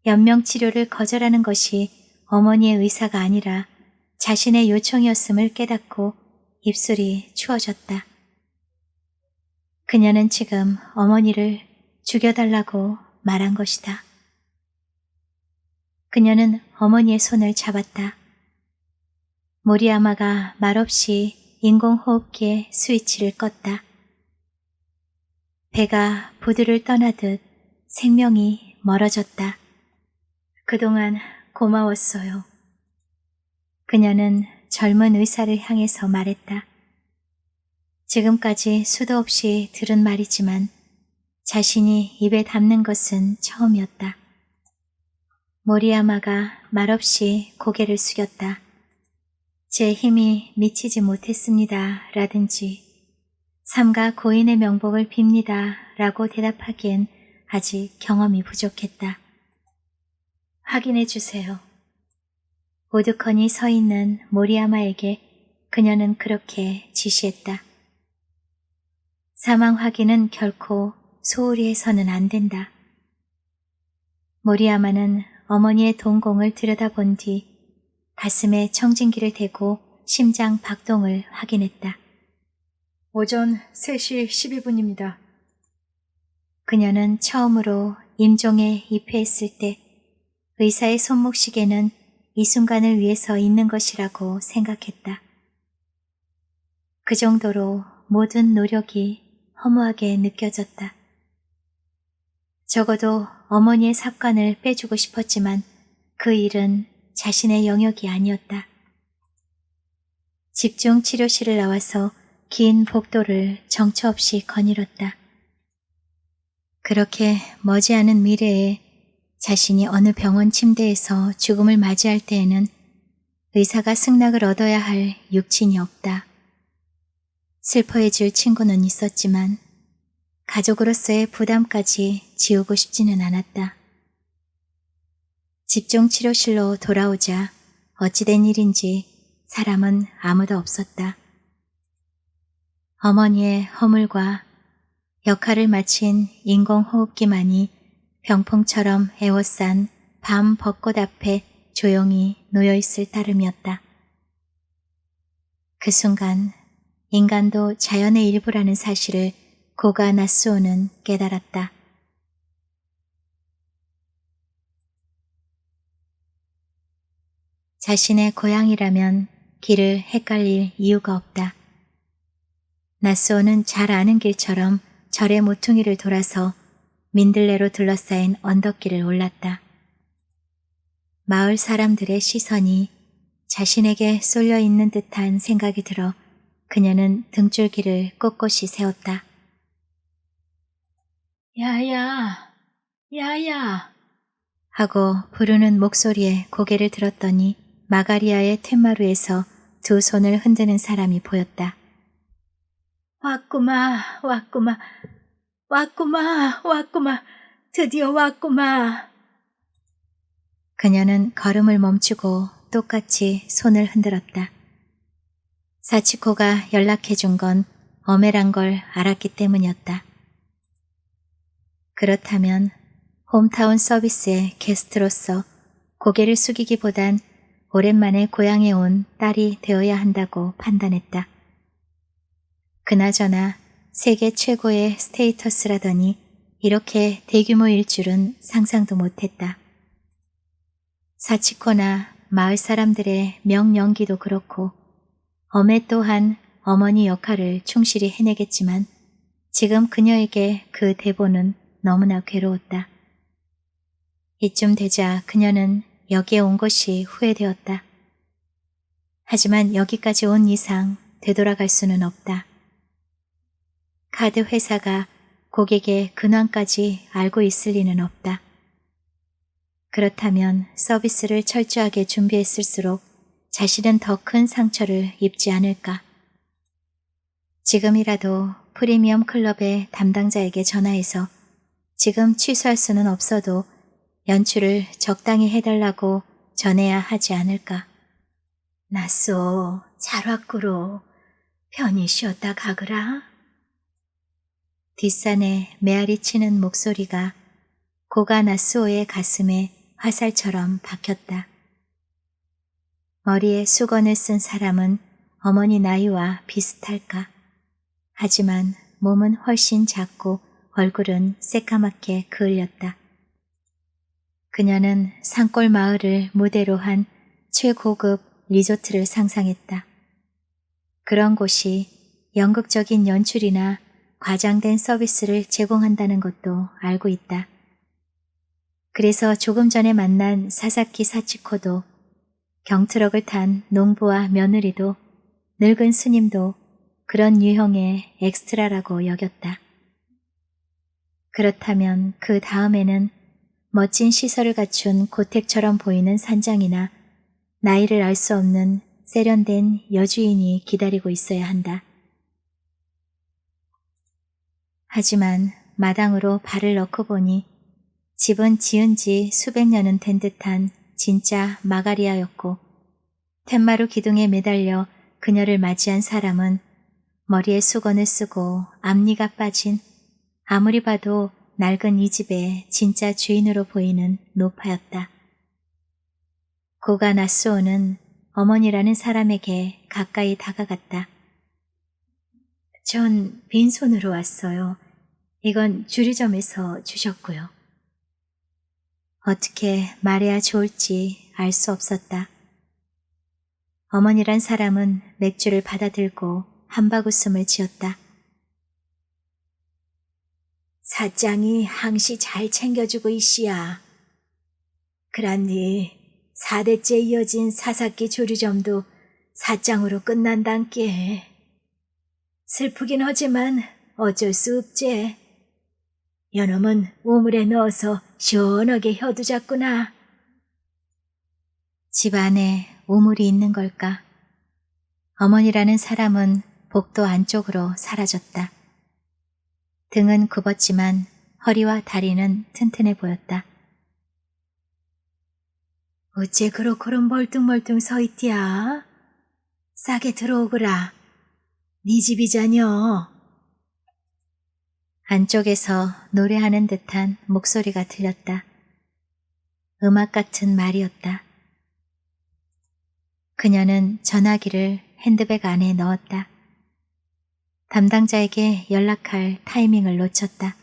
[SPEAKER 1] 연명치료를 거절하는 것이 어머니의 의사가 아니라 자신의 요청이었음을 깨닫고 입술이 추워졌다. 그녀는 지금 어머니를 죽여달라고 말한 것이다. 그녀는 어머니의 손을 잡았다. 모리야마가 말없이 인공호흡기의 스위치를 껐다. 배가 부두를 떠나듯 생명이 멀어졌다. 그동안 고마웠어요. 그녀는 젊은 의사를 향해서 말했다. 지금까지 수도 없이 들은 말이지만 자신이 입에 담는 것은 처음이었다. 모리야마가 말없이 고개를 숙였다. 제 힘이 미치지 못했습니다. 라든지 삼가 고인의 명복을 빕니다. 라고 대답하기엔 아직 경험이 부족했다. 확인해 주세요. 우두커니 서 있는 모리야마에게 그녀는 그렇게 지시했다. 사망 확인은 결코 소홀히 해서는 안 된다. 모리야마는 어머니의 동공을 들여다본 뒤 가슴에 청진기를 대고 심장 박동을 확인했다.
[SPEAKER 2] 오전 3시 12분입니다.
[SPEAKER 1] 그녀는 처음으로 임종에 입회했을 때 의사의 손목시계는 이 순간을 위해서 있는 것이라고 생각했다. 그 정도로 모든 노력이 허무하게 느껴졌다. 적어도 어머니의 삽관을 빼주고 싶었지만 그 일은 자신의 영역이 아니었다. 집중치료실을 나와서 긴 복도를 정처 없이 거닐었다. 그렇게 머지않은 미래에 자신이 어느 병원 침대에서 죽음을 맞이할 때에는 의사가 승낙을 얻어야 할 육친이 없다. 슬퍼해줄 친구는 있었지만 가족으로서의 부담까지 지우고 싶지는 않았다. 집중치료실로 돌아오자 어찌된 일인지 사람은 아무도 없었다. 어머니의 허물과 역할을 마친 인공호흡기만이 병풍처럼 에워싼 밤 벚꽃 앞에 조용히 놓여있을 따름이었다. 그 순간 인간도 자연의 일부라는 사실을 고가 나스오는 깨달았다. 자신의 고향이라면 길을 헷갈릴 이유가 없다. 나스오는 잘 아는 길처럼 절의 모퉁이를 돌아서 민들레로 둘러싸인 언덕길을 올랐다. 마을 사람들의 시선이 자신에게 쏠려 있는 듯한 생각이 들어 그녀는 등줄기를 꼿꼿이 세웠다.
[SPEAKER 2] 야야, 야야.
[SPEAKER 1] 하고 부르는 목소리에 고개를 들었더니 마가리아의 툇마루에서 두 손을 흔드는 사람이 보였다.
[SPEAKER 2] 왔구마, 왔구마, 왔구마, 왔구마, 드디어 왔구마.
[SPEAKER 1] 그녀는 걸음을 멈추고 똑같이 손을 흔들었다. 사치코가 연락해준 건 엄해란 걸 알았기 때문이었다. 그렇다면 홈타운 서비스의 게스트로서 고개를 숙이기보단 오랜만에 고향에 온 딸이 되어야 한다고 판단했다. 그나저나 세계 최고의 스테이터스라더니 이렇게 대규모일 줄은 상상도 못했다. 사치코나 마을 사람들의 명령기도 그렇고 엄해 또한 어머니 역할을 충실히 해내겠지만 지금 그녀에게 그 대본은 너무나 괴로웠다. 이쯤 되자 그녀는 여기에 온 것이 후회되었다. 하지만 여기까지 온 이상 되돌아갈 수는 없다. 카드 회사가 고객의 근황까지 알고 있을 리는 없다. 그렇다면 서비스를 철저하게 준비했을수록 자신은 더 큰 상처를 입지 않을까. 지금이라도 프리미엄 클럽의 담당자에게 전화해서 지금 취소할 수는 없어도 연출을 적당히 해달라고 전해야 하지 않을까. 나쏘, 잘 왔구로. 편히 쉬었다 가거라. 뒷산에 메아리 치는 목소리가 고가 나쏘의 가슴에 화살처럼 박혔다. 머리에 수건을 쓴 사람은 어머니 나이와 비슷할까. 하지만 몸은 훨씬 작고 얼굴은 새까맣게 그을렸다. 그녀는 산골 마을을 무대로 한 최고급 리조트를 상상했다. 그런 곳이 연극적인 연출이나 과장된 서비스를 제공한다는 것도 알고 있다. 그래서 조금 전에 만난 사사키 사치코도 경트럭을 탄 농부와 며느리도 늙은 스님도 그런 유형의 엑스트라라고 여겼다. 그렇다면 그 다음에는 멋진 시설을 갖춘 고택처럼 보이는 산장이나 나이를 알 수 없는 세련된 여주인이 기다리고 있어야 한다. 하지만 마당으로 발을 넣고 보니 집은 지은 지 수백 년은 된 듯한 진짜 마가리아였고 텐마루 기둥에 매달려 그녀를 맞이한 사람은 머리에 수건을 쓰고 앞니가 빠진 아무리 봐도 낡은 이 집의 진짜 주인으로 보이는 노파였다. 고가 나쏘오는 어머니라는 사람에게 가까이 다가갔다. 전 빈손으로 왔어요. 이건 주리점에서 주셨고요. 어떻게 말해야 좋을지 알 수 없었다. 어머니란 사람은 맥주를 받아들고 한바구음을 지었다. 사장이 항시 잘 챙겨주고 있시야. 그란니 4대째 이어진 사사키 조리점도 사장으로 끝난단께. 슬프긴 하지만 어쩔 수 없제. 여놈은 우물에 넣어서 시원하게 혀두잡구나. 집 안에 우물이 있는 걸까? 어머니라는 사람은 복도 안쪽으로 사라졌다. 등은 굽었지만 허리와 다리는 튼튼해 보였다. 어째 그렇고런 멀뚱멀뚱 서있디야? 싸게 들어오거라. 네 집이자녀. 안쪽에서 노래하는 듯한 목소리가 들렸다. 음악 같은 말이었다. 그녀는 전화기를 핸드백 안에 넣었다. 담당자에게 연락할 타이밍을 놓쳤다.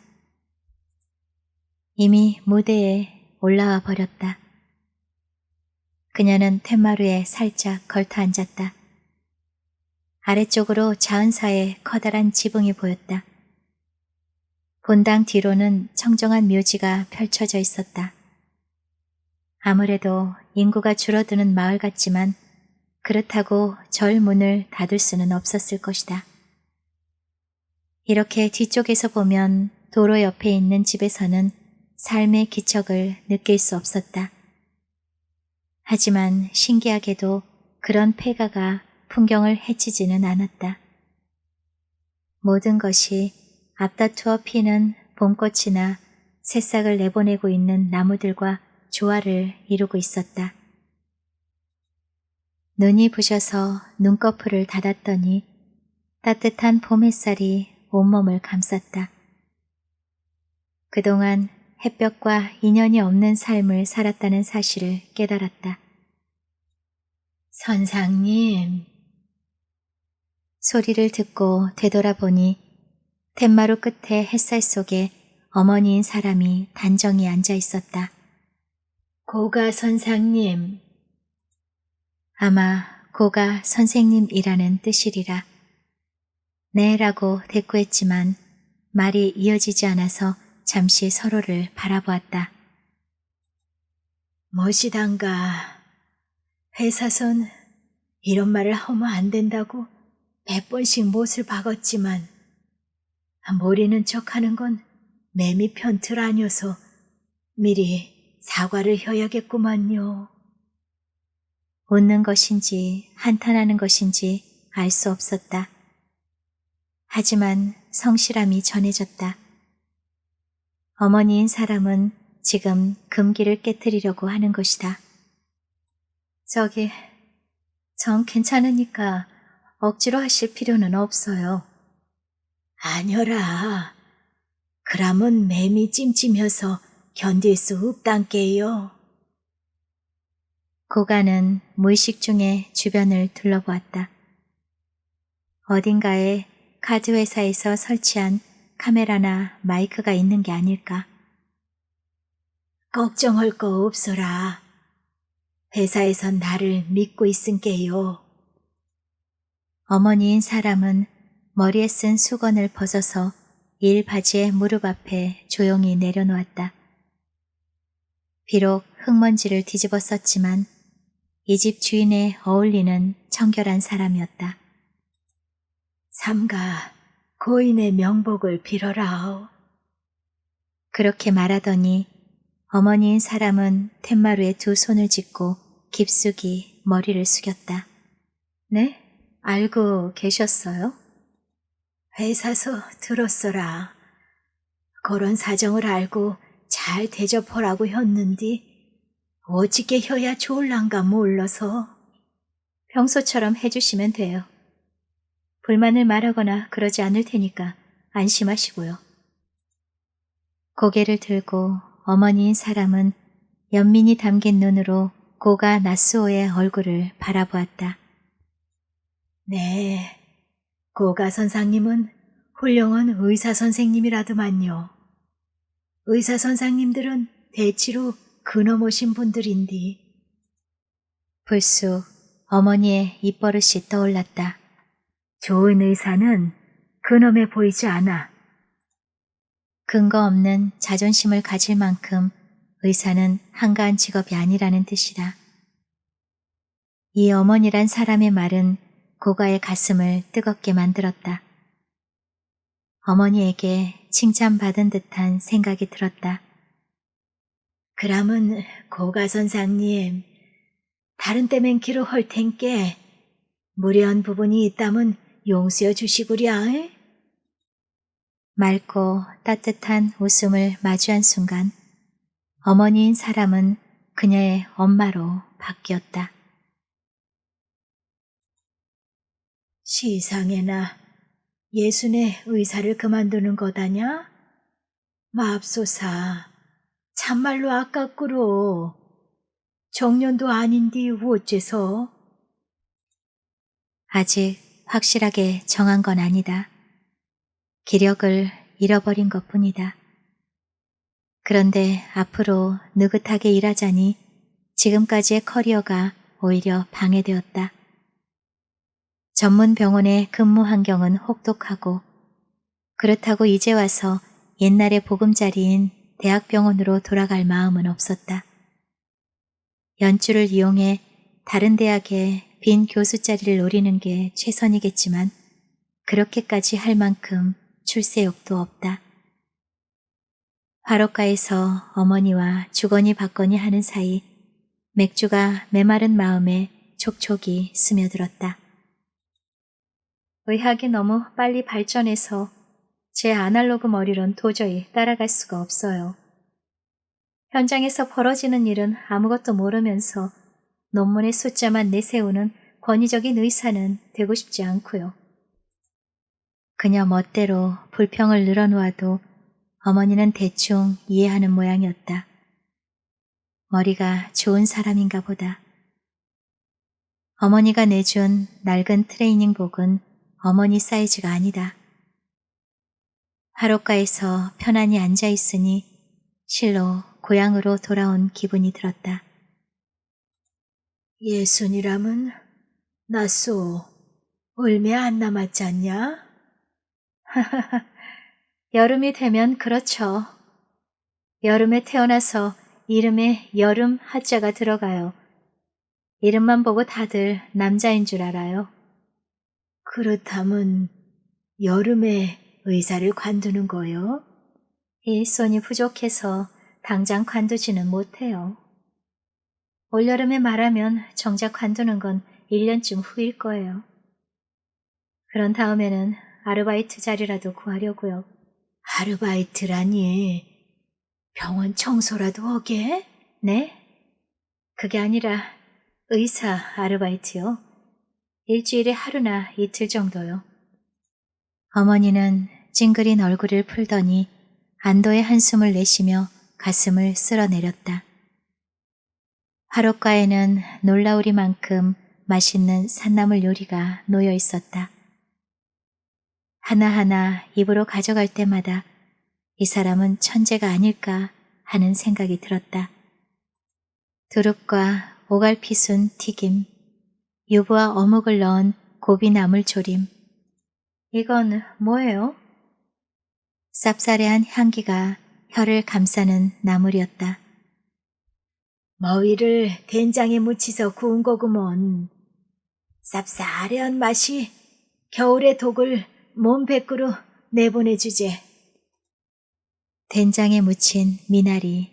[SPEAKER 1] 이미 무대에 올라와 버렸다. 그녀는 텐마루에 살짝 걸터 앉았다. 아래쪽으로 자은사에 커다란 지붕이 보였다. 본당 뒤로는 청정한 묘지가 펼쳐져 있었다. 아무래도 인구가 줄어드는 마을 같지만 그렇다고 절 문을 닫을 수는 없었을 것이다. 이렇게 뒤쪽에서 보면 도로 옆에 있는 집에서는 삶의 기척을 느낄 수 없었다. 하지만 신기하게도 그런 폐가가 풍경을 해치지는 않았다. 모든 것이 앞다투어 피는 봄꽃이나 새싹을 내보내고 있는 나무들과 조화를 이루고 있었다. 눈이 부셔서 눈꺼풀을 닫았더니 따뜻한 봄 햇살이 온몸을 감쌌다. 그동안 햇볕과 인연이 없는 삶을 살았다는 사실을 깨달았다. 선상님. 소리를 듣고 되돌아보니 텐마루 끝에 햇살 속에 어머니인 사람이 단정히 앉아 있었다. 고가 선상님. 아마 고가 선생님이라는 뜻이리라. 네라고 대꾸했지만 말이 이어지지 않아서 잠시 서로를 바라보았다. 무엇이단가. 회사선 이런 말을 하면 안 된다고 100번씩 못을 박았지만 모르는 척하는 건 매미 편틀 아니어서 미리 사과를 해야겠구만요. 웃는 것인지 한탄하는 것인지 알 수 없었다. 하지만 성실함이 전해졌다. 어머니인 사람은 지금 금기를 깨뜨리려고 하는 것이다. 전 괜찮으니까 억지로 하실 필요는 없어요. 아니라 그러면 매미 찜찜해서 견딜 수 없단께요. 고가는 무의식 중에 주변을 둘러보았다. 어딘가에 카드 회사에서 설치한 카메라나 마이크가 있는 게 아닐까. 걱정할 거 없어라. 회사에선 나를 믿고 있은게요. 어머니인 사람은 머리에 쓴 수건을 벗어서 일 바지의 무릎 앞에 조용히 내려놓았다. 비록 흙먼지를 뒤집어 썼지만 이 집 주인에 어울리는 청결한 사람이었다. 삼가 고인의 명복을 빌어라오. 그렇게 말하더니 어머니인 사람은 툇마루에 두 손을 짚고 깊숙이 머리를 숙였다. 네? 알고 계셨어요? 회사서 들었어라. 그런 사정을 알고 잘 대접하라고 했는디 어찌게 해야 좋을란가 몰라서. 평소처럼 해주시면 돼요. 불만을 말하거나 그러지 않을 테니까 안심하시고요. 고개를 들고 어머니인 사람은 연민이 담긴 눈으로 고가 나스오의 얼굴을 바라보았다. 네, 고가 선생님은 훌륭한 의사 선생님이라더만요. 의사 선생님들은 대치로 근엄하신 분들인디. 불쑥 어머니의 입버릇이 떠올랐다. 좋은 의사는 근엄해 보이지 않아. 근거 없는 자존심을 가질 만큼 의사는 한가한 직업이 아니라는 뜻이다. 이 어머니란 사람의 말은 고가의 가슴을 뜨겁게 만들었다. 어머니에게 칭찬받은 듯한 생각이 들었다. 그러면 고가 선생님, 다른 때мен 기로 헐 텐께 무례한 부분이 있다면 용서해 주시구랴. 맑고 따뜻한 웃음을 마주한 순간 어머니인 사람은 그녀의 엄마로 바뀌었다. 시상에나 예순의 의사를 그만두는 거다냐? 맙소사, 참말로 아깝구로. 정년도 아닌디 어째서? 아직 확실하게 정한 건 아니다. 기력을 잃어버린 것뿐이다. 그런데 앞으로 느긋하게 일하자니 지금까지의 커리어가 오히려 방해되었다. 전문 병원의 근무 환경은 혹독하고 그렇다고 이제 와서 옛날의 보금자리인 대학병원으로 돌아갈 마음은 없었다. 연주를 이용해 다른 대학의 빈 교수 자리를 노리는 게 최선이겠지만 그렇게까지 할 만큼 출세욕도 없다. 화롯가에서 어머니와 주거니 받거니 하는 사이 맥주가 메마른 마음에 촉촉이 스며들었다. 의학이 너무 빨리 발전해서 제 아날로그 머리론 도저히 따라갈 수가 없어요. 현장에서 벌어지는 일은 아무것도 모르면서 논문의 숫자만 내세우는 권위적인 의사는 되고 싶지 않고요. 그녀 멋대로 불평을 늘어놓아도 어머니는 대충 이해하는 모양이었다. 머리가 좋은 사람인가 보다. 어머니가 내준 낡은 트레이닝복은 어머니 사이즈가 아니다. 화롯가에서 편안히 앉아있으니 실로 고향으로 돌아온 기분이 들었다.
[SPEAKER 2] 예순이라면 나쏘 얼마 안 남았잖냐? 여름이 되면 그렇죠. 여름에 태어나서 이름에 여름 하자가 들어가요. 이름만 보고 다들 남자인 줄 알아요. 그렇다면 여름에 의사를 관두는 거요? 일손이 부족해서 당장 관두지는 못해요. 올여름에 말하면 정작 관두는 건 1년쯤 후일 거예요. 그런 다음에는 아르바이트 자리라도 구하려고요. 아르바이트라니 병원 청소라도 하게? 네? 그게 아니라 의사 아르바이트요. 일주일에 하루나 이틀 정도요. 어머니는 찡그린 얼굴을 풀더니 안도의 한숨을 내쉬며 가슴을 쓸어내렸다. 화롯가에는 놀라우리만큼 맛있는 산나물 요리가 놓여 있었다. 하나하나 입으로 가져갈 때마다 이 사람은 천재가 아닐까 하는 생각이 들었다. 두릅과 오갈피순 튀김, 유부와 어묵을 넣은 고비 나물조림. 이건 뭐예요? 쌉싸래한 향기가 혀를 감싸는 나물이었다. 머위를 된장에 묻히서 구운 거구먼. 쌉싸래한 맛이 겨울의 독을 몸 밖으로 내보내주제. 된장에 묻힌 미나리,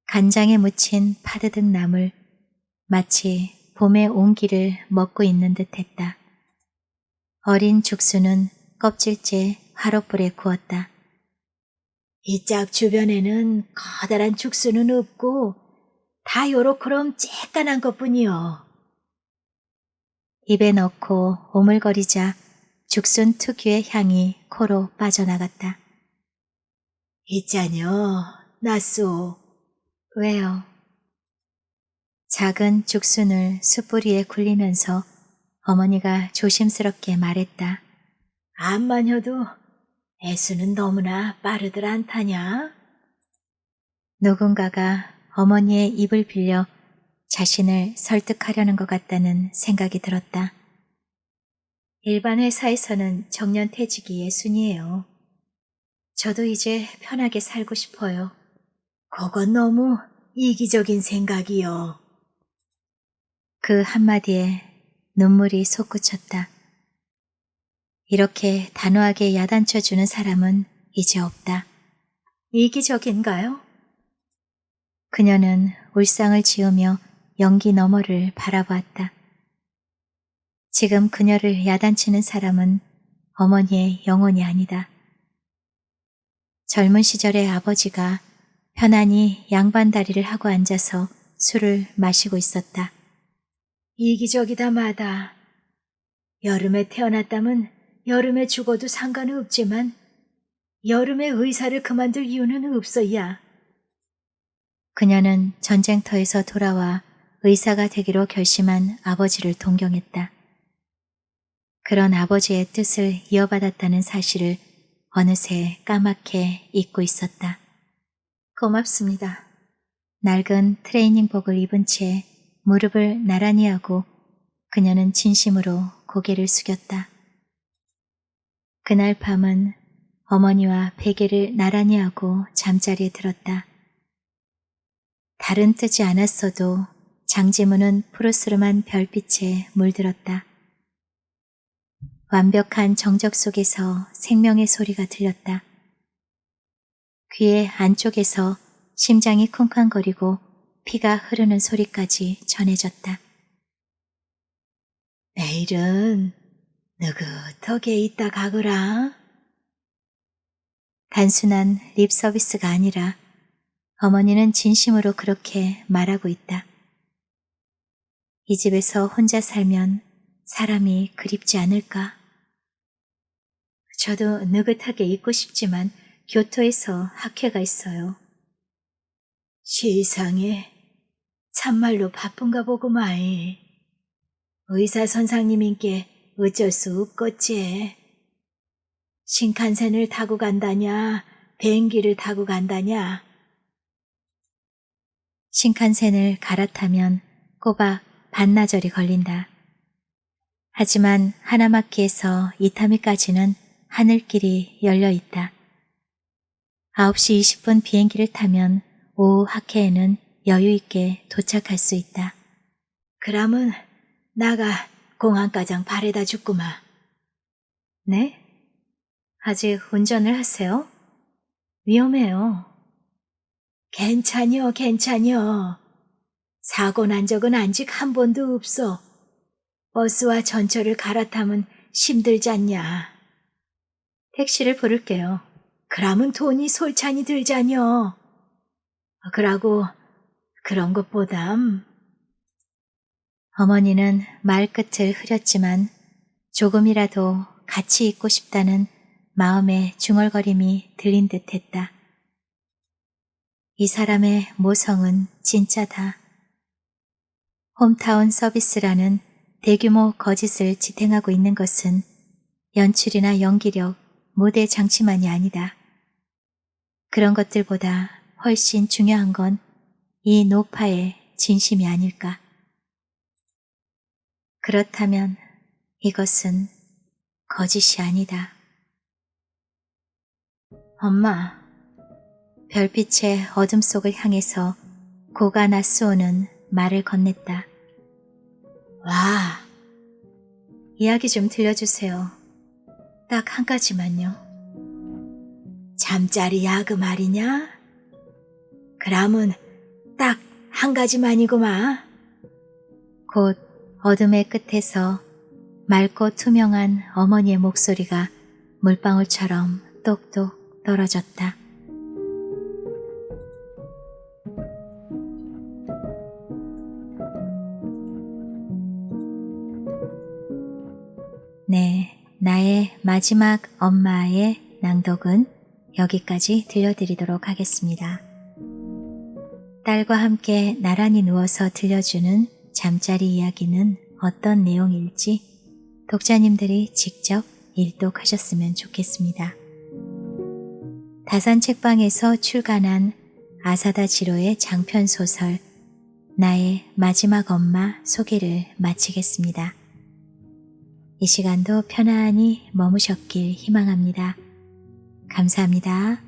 [SPEAKER 2] 간장에 묻힌 파드득 나물, 마치 봄의 온기를 먹고 있는 듯했다. 어린 죽순은 껍질째 화롯불에 구웠다. 이 짝 주변에는 커다란 죽순은 없고 다 요렇게럼 쬐깐한 것뿐이요. 입에 넣고 오물거리자 죽순 특유의 향이 코로 빠져나갔다. 있자녀, 나쏘. 왜요? 작은 죽순을 숯불 위에 굴리면서 어머니가 조심스럽게 말했다. 암만 해도 애수는 너무나 빠르들 않다냐? 누군가가 어머니의 입을 빌려 자신을 설득하려는 것 같다는 생각이 들었다. 일반 회사에서는 정년퇴직이 예순이에요. 저도 이제 편하게 살고 싶어요. 그건 너무 이기적인 생각이요. 그 한마디에 눈물이 솟구쳤다. 이렇게 단호하게 야단쳐주는 사람은 이제 없다. 이기적인가요? 그녀는 울상을 지으며 연기 너머를 바라보았다. 지금 그녀를 야단치는 사람은 어머니의 영혼이 아니다. 젊은 시절의 아버지가 편안히 양반다리를 하고 앉아서 술을 마시고 있었다. 이기적이다 마다. 여름에 태어났다면 여름에 죽어도 상관은 없지만 여름에 의사를 그만둘 이유는 없어야. 그녀는 전쟁터에서 돌아와 의사가 되기로 결심한 아버지를 동경했다. 그런 아버지의 뜻을 이어받았다는 사실을 어느새 까맣게 잊고 있었다. 고맙습니다. 낡은 트레이닝복을 입은 채 무릎을 나란히 하고 그녀는 진심으로 고개를 숙였다. 그날 밤은 어머니와 베개를 나란히 하고 잠자리에 들었다. 달은 뜨지 않았어도 장지문은 푸르스름한 별빛에 물들었다. 완벽한 정적 속에서 생명의 소리가 들렸다. 귀의 안쪽에서 심장이 쿵쾅거리고 피가 흐르는 소리까지 전해졌다. 내일은 느긋하게 있다 가거라. 단순한 립 서비스가 아니라 어머니는 진심으로 그렇게 말하고 있다. 이 집에서 혼자 살면 사람이 그립지 않을까? 저도 느긋하게 있고 싶지만 교토에서 학회가 있어요. 세상에 참말로 바쁜가 보구마이. 의사 선생님인께 어쩔 수 없겠지. 신칸센을 타고 간다냐, 비행기를 타고 간다냐. 신칸센을 갈아타면 꼬박
[SPEAKER 1] 반나절이 걸린다. 하지만 하나마키에서 이타미까지는 하늘길이 열려 있다. 9시 20분 비행기를 타면 오후 하케에는 여유 있게 도착할 수 있다. 그람은 나가 공항가장 바래다 주구마. 네? 아직 운전을 하세요? 위험해요. 괜찮여, 괜찮여. 사고 난 적은 아직 한 번도 없어. 버스와 전철을 갈아타면 힘들잖냐. 택시를 부를게요. 그러면 돈이 솔찬히 들자녀. 그러고 그런 것보담. 어머니는 말끝을 흐렸지만 조금이라도 같이 있고 싶다는 마음의 중얼거림이 들린 듯 했다. 이 사람의 모성은 진짜다. 홈타운 서비스라는 대규모 거짓을 지탱하고 있는 것은 연출이나 연기력, 무대 장치만이 아니다. 그런 것들보다 훨씬 중요한 건 이 노파의 진심이 아닐까. 그렇다면 이것은 거짓이 아니다. 엄마, 별빛의 어둠 속을 향해서 고가 나스오는 말을 건넸다. 와, 이야기 좀 들려주세요. 딱 한 가지만요. 잠자리 야그 말이냐? 그람은 딱 한 가지만이구마. 곧 어둠의 끝에서 맑고 투명한 어머니의 목소리가 물방울처럼 똑똑 떨어졌다. 네, 나의 마지막 엄마의 낭독은 여기까지 들려드리도록 하겠습니다. 딸과 함께 나란히 누워서 들려주는 잠자리 이야기는 어떤 내용일지 독자님들이 직접 일독하셨으면 좋겠습니다. 다산 책방에서 출간한 아사다 지로의 장편 소설 나의 마지막 엄마 소개를 마치겠습니다. 이 시간도 편안히 머무셨길 희망합니다. 감사합니다.